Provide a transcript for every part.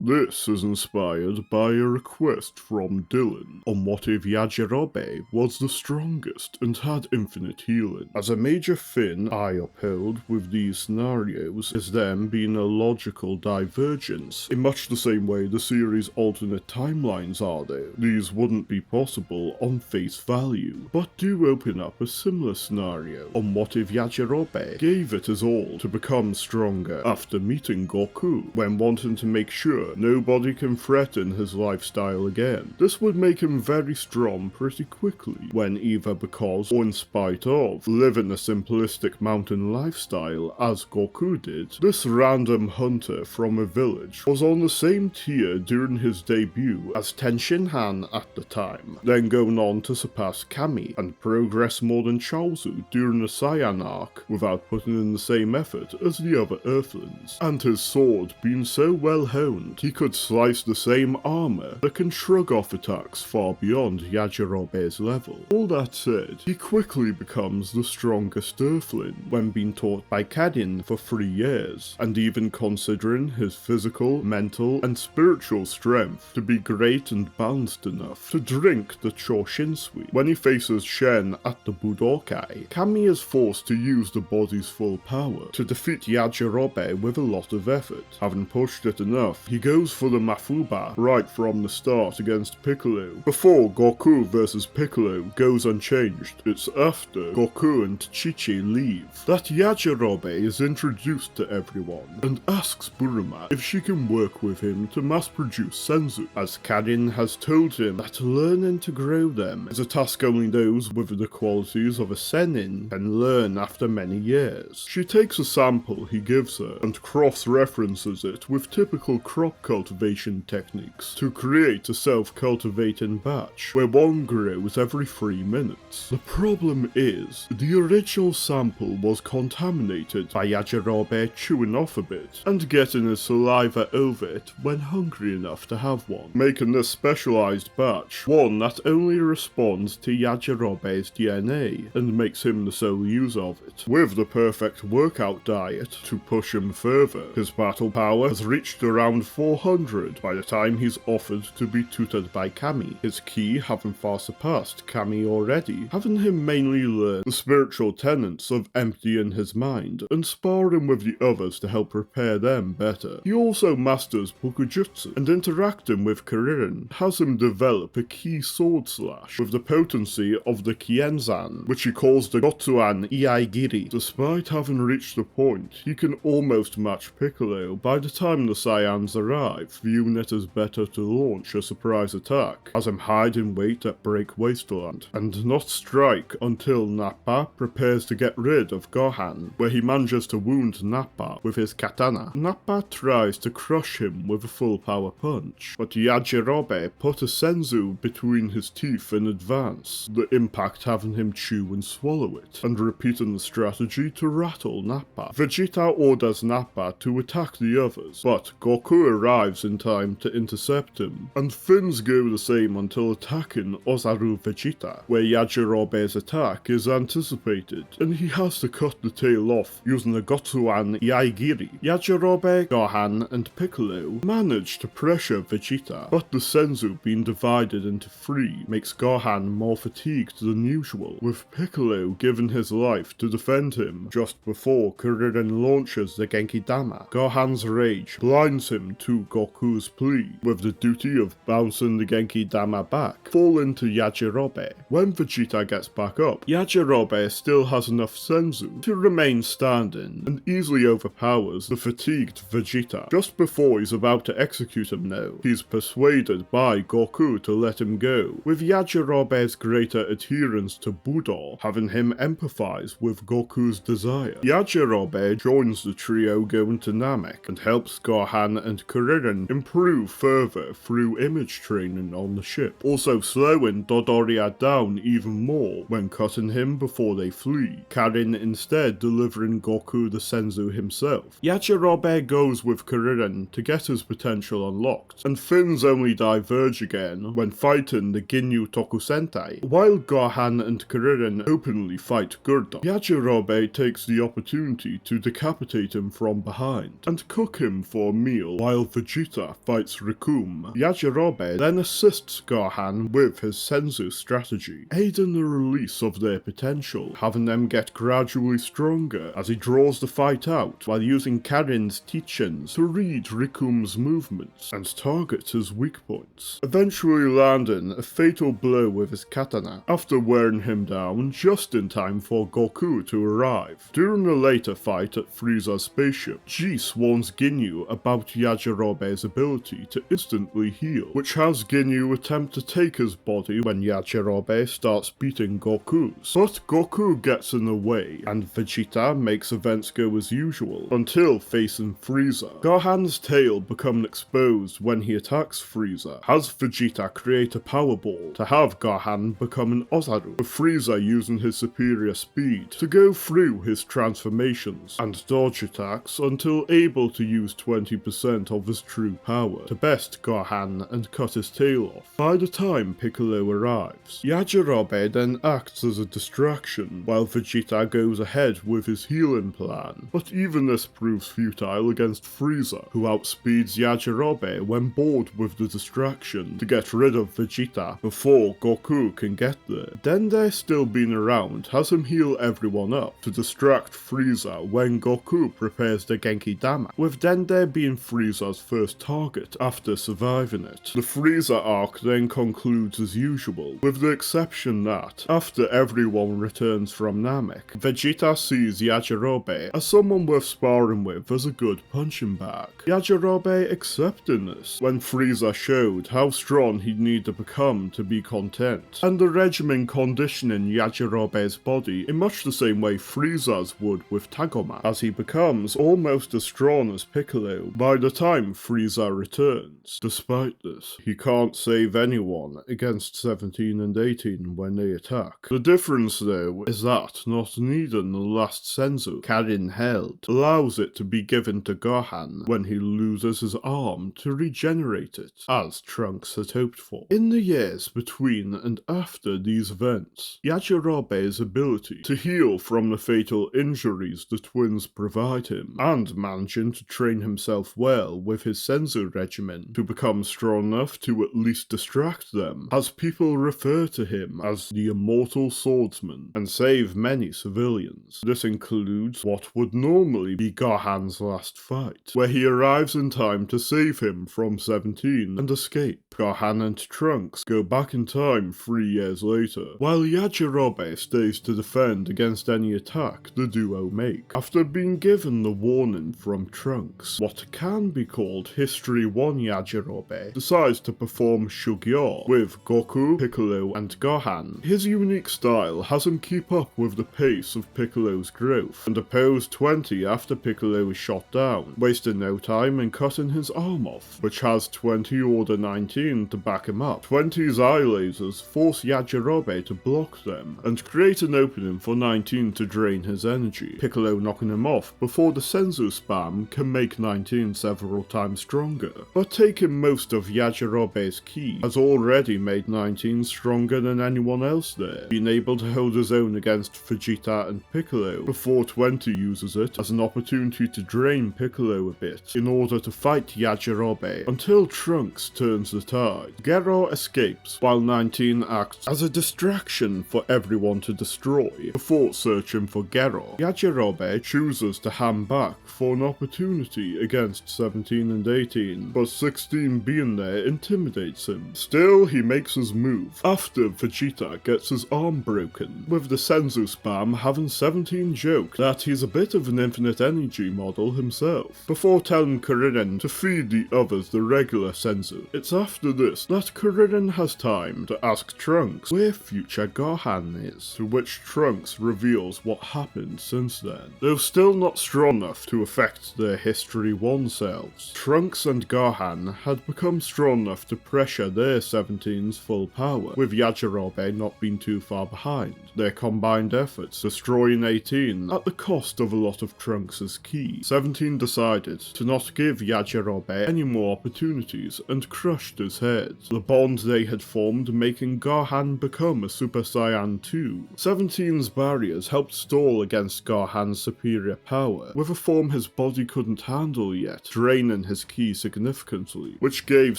This is inspired by a request from Dylan on what if Yajirobe was the strongest and had infinite healing. As a major thing I upheld with these scenarios is them being a logical divergence, in much the same way the series' alternate timelines are though. These wouldn't be possible on face value, but do open up a similar scenario on what if Yajirobe gave it his all to become stronger after meeting Goku, when wanting to make sure nobody can threaten his lifestyle again. This would make him very strong pretty quickly, when either because or in spite of living a simplistic mountain lifestyle as Goku did, this random hunter from a village was on the same tier during his debut as Tenshinhan at the time, then going on to surpass Kami and progress more than Chaozu during the Saiyan arc without putting in the same effort as the other Earthlings, and his sword being so well honed he could slice the same armor that can shrug off attacks far beyond Yajirobe's level. All that said, he quickly becomes the strongest Earthling when being taught by Kadin for 3 years, and even considering his physical, mental, and spiritual strength to be great and balanced enough to drink the Choshinsui. When he faces Shen at the Budokai, Kami is forced to use the body's full power to defeat Yajirobe with a lot of effort. Having pushed it enough, he goes for the Mafuba right from the start against Piccolo, before Goku vs Piccolo goes unchanged. It's after Goku and Chi-Chi leave that Yajirobe is introduced to everyone, and asks Buruma if she can work with him to mass produce Senzu, as Kadin has told him that learning to grow them is a task only those with the qualities of a Sennin can learn after many years. She takes a sample he gives her and cross-references it with typical crop cultivation techniques to create a self-cultivating batch, where one grows every 3 minutes. The problem is, the original sample was contaminated by Yajirobe chewing off a bit, and getting his saliva over it when hungry enough to have one, making this specialized batch one that only responds to Yajirobe's DNA, and makes him the sole user of it, with the perfect workout diet to push him further. His battle power has reached around 400 by the time he's offered to be tutored by Kami, his ki having far surpassed Kami already, having him mainly learn the spiritual tenets of emptying his mind and sparring with the others to help prepare them better. He also masters Bukujutsu, and interacting with Kuririn has him develop a ki sword slash with the potency of the Kienzan, which he calls the Gotsuan Iaigiri. Despite having reached the point he can almost match Piccolo by the time the Saiyans arrive, viewing it as better to launch a surprise attack, as him hide in wait at Break Wasteland, and not strike until Nappa prepares to get rid of Gohan, where he manages to wound Nappa with his katana. Nappa tries to crush him with a full power punch, but Yajirobe put a Senzu between his teeth in advance, the impact having him chew and swallow it, and repeating the strategy to rattle Nappa. Vegeta orders Nappa to attack the others, but Goku arrives in time to intercept him, and things go the same until attacking Ozaru Vegeta, where Yajirobe's attack is anticipated, and he has to cut the tail off using the Gotsuan Iaigiri. Yajirobe, Gohan, and Piccolo manage to pressure Vegeta, but the Senzu being divided into 3 makes Gohan more fatigued than usual, with Piccolo giving his life to defend him just before Kuririn launches the Genki Dama. Gohan's rage blinds him to Goku's plea, with the duty of bouncing the Genki Dama back, falling to Yajirobe. When Vegeta gets back up, Yajirobe still has enough Senzu to remain standing, and easily overpowers the fatigued Vegeta. Just before he's about to execute him though, he's persuaded by Goku to let him go, with Yajirobe's greater adherence to Budo having him empathize with Goku's desire. Yajirobe joins the trio going to Namek, and helps Gohan and Kuririn improve further through image training on the ship, also slowing Dodoria down even more when cutting him before they flee, Karin instead delivering Goku the Senzu himself. Yajirobe goes with Kuririn to get his potential unlocked, and things only diverge again when fighting the Ginyu Tokusentai. While Gohan and Kuririn openly fight Gurda, Yajirobe takes the opportunity to decapitate him from behind and cook him for a meal, while Vegeta fights Recoome, Yajirobe then assists Gohan with his Senzu strategy, aiding the release of their potential, having them get gradually stronger as he draws the fight out while using Karin's teachings to read Recoome's movements and target his weak points, eventually landing a fatal blow with his katana after wearing him down just in time for Goku to arrive. During a later fight at Frieza's spaceship, Geese warns Ginyu about Yajirobe's ability to instantly heal, which has Ginyu attempt to take his body when Yajirobe starts beating Goku's. But Goku gets in the way, and Vegeta makes events go as usual, until facing Frieza. Gohan's tail becoming exposed when he attacks Frieza, has Vegeta create a power ball to have Gohan become an Ozaru, with Frieza using his superior speed to go through his transformations and dodge attacks until able to use 20% of his true power to best Gohan and cut his tail off. By the time Piccolo arrives, Yajirobe then acts as a distraction while Vegeta goes ahead with his healing plan, but even this proves futile against Frieza, who outspeeds Yajirobe when bored with the distraction to get rid of Vegeta before Goku can get there. Dende still being around has him heal everyone up to distract Frieza when Goku prepares the Genki Dama, with Dende being Frieza's first target after surviving it. The Freeza arc then concludes as usual, with the exception that, after everyone returns from Namek, Vegeta sees Yajirobe as someone worth sparring with as a good punching bag. Yajirobe accepting this when Frieza showed how strong he'd need to become to be content, and the regimen conditioning Yajirobe's body in much the same way Frieza's would with Tagoma, as he becomes almost as strong as Piccolo by the time Frieza returns. Despite this, he can't save anyone against 17 and 18 when they attack. The difference though is that not needing the last Senzu Karin held allows it to be given to Gohan when he loses his arm to regenerate it, as Trunks had hoped for. In the years between and after these events, Yajirobe's ability to heal from the fatal injuries the twins provide him, and managing to train himself well with his Senzu regimen to become strong enough to at least distract them, as people refer to him as the immortal swordsman, and save many civilians. This includes what would normally be Gohan's last fight, where he arrives in time to save him from 17 and escape. Gohan and Trunks go back in time 3 years later, while Yajirobe stays to defend against any attack the duo make. After being given the warning from Trunks, what can be called History 1 Yajirobe decides to perform Shugyo with Goku, Piccolo and Gohan. His unique style has him keep up with the pace of Piccolo's growth, and oppose 20 after Piccolo is shot down, wasting no time in cutting his arm off, which has 20 Order 19 to back him up. 20's eye lasers force Yajirobe to block them, and create an opening for 19 to drain his energy, Piccolo knocking him off before the Senzu spam can make 19 several times stronger. But taking most of Yajirobe's ki has already made 19 stronger than anyone else there, being able to hold his own against Vegeta and Piccolo before 20 uses it as an opportunity to drain Piccolo a bit in order to fight Yajirobe until Trunks turns the tide. Gero escapes while 19 acts as a distraction for everyone to destroy before searching for Gero. Yajirobe chooses to ham back for an opportunity against 17 and 18, but 16 being there intimidates him. Still, he makes his move after Vegeta gets his arm broken, with the Senzu spam having 17 joke that he's a bit of an infinite energy model himself, before telling Kuririn to feed the others the regular Senzu. It's after this that Kuririn has time to ask Trunks where future Gohan is, to which Trunks reveals what happened since then. Though still not strong enough to affect their History 1 selves, Trunks and Gohan had become strong enough to pressure their 17's full power, with Yajirobe not being too far behind. Their combined efforts destroying 18 at the cost of a lot of Trunks' ki. 17 decided to not give Yajirobe any more opportunities and crushed his head, the bond they had formed making Gohan become a Super Saiyan 2. 17's barriers helped stall against Gohan's superior power, with a form his body couldn't handle yet, draining drain his ki significantly, which gave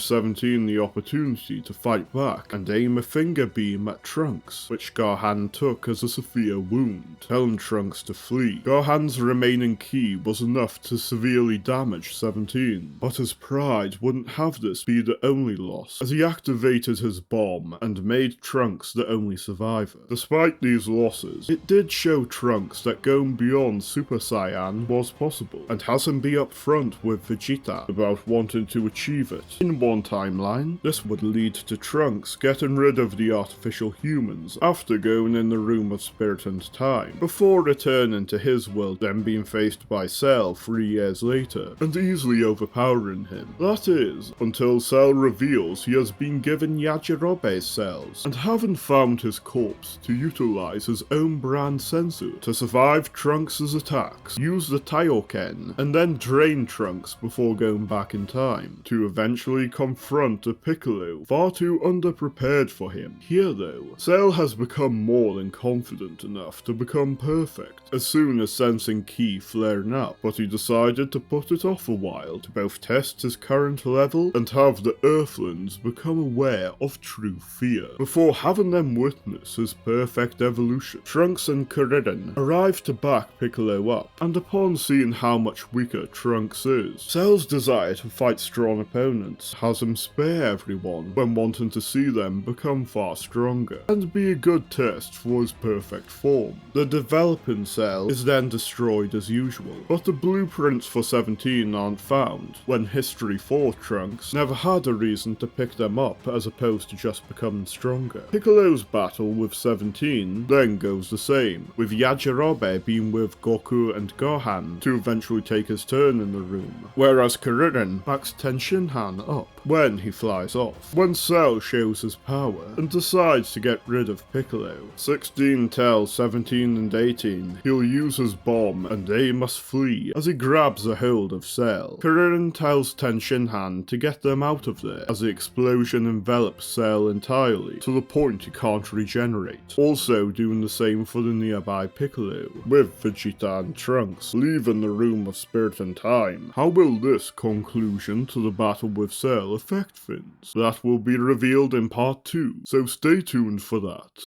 17 the opportunity to fight back and aim a finger beam at Trunks, which Gohan took as a severe wound, telling Trunks to flee. Gohan's remaining ki was enough to severely damage 17, but his pride wouldn't have this be the only loss, as he activated his bomb and made Trunks the only survivor. Despite these losses, it did show Trunks that going beyond Super Saiyan was possible, and has him be upfront with Vegeta about wanting to achieve it. In one timeline, this would lead to Trunks getting rid of the artificial humans after going in the Room of Spirit and Time, before returning to his world, then being faced by Cell 3 years later, and easily overpowering him. That is, until Cell reveals he has been given Yajirobe's cells, and having found his corpse to utilize his own brand Senzu to survive Trunks' attacks, use the Taioken, and then drain Trunks before going back in time, to eventually confront a Piccolo far too underprepared for him. Here though, Cell has become more than confident enough to become perfect, as soon as sensing ki flaring up, but he decided to put it off a while to both test his current level and have the Earthlings become aware of true fear, before having them witness his perfect evolution. Trunks and Kuririn arrive to back Piccolo up, and upon seeing how much weaker Trunks is, Cell's desire to fight strong opponents has him spare everyone when wanting to see them become far stronger, and be a good test for his perfect form. The developing Cell is then destroyed as usual, but the blueprints for 17 aren't found, when History 4 Trunks never had a reason to pick them up as opposed to just becoming stronger. Piccolo's battle with 17 then goes the same, with Yajirobe being with Goku and Gohan to eventually take his turn in the room, whereas Kuririn backs Tenshinhan up when he flies off. When Cell shows his power and decides to get rid of Piccolo, 16 tells 17 and 18 he'll use his bomb and they must flee as he grabs a hold of Cell. Kuririn tells Tenshinhan to get them out of there as the explosion envelops Cell entirely to the point he can't regenerate, also doing the same for the nearby Piccolo, with Vegeta and Trunks leaving the Room of Spirit and Time. How will this conclusion to the battle with Cell affect things? That will be revealed in part 2, so stay tuned for that.